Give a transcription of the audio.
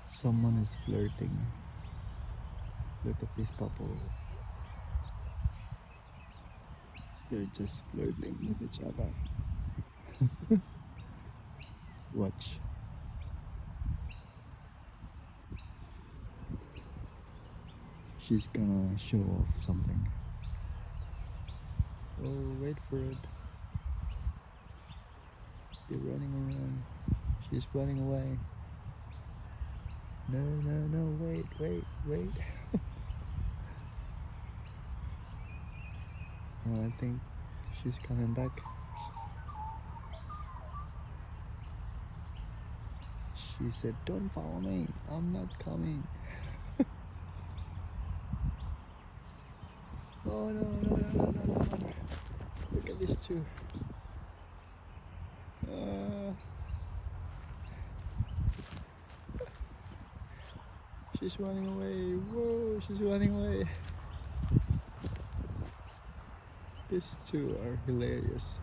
Someone is flirting. Look at this couple. They're just flirting with each other. Watch. She's gonna show off something. Oh, wait for it. They're running around. She's running away. No, no, no, wait, wait, wait. Oh, I think she's coming back. She said, don't follow me. I'm not coming. Oh, no, no, no, no, no, no. Look at these two. Uh, she's running away. Whoa, she's running away. These two are hilarious.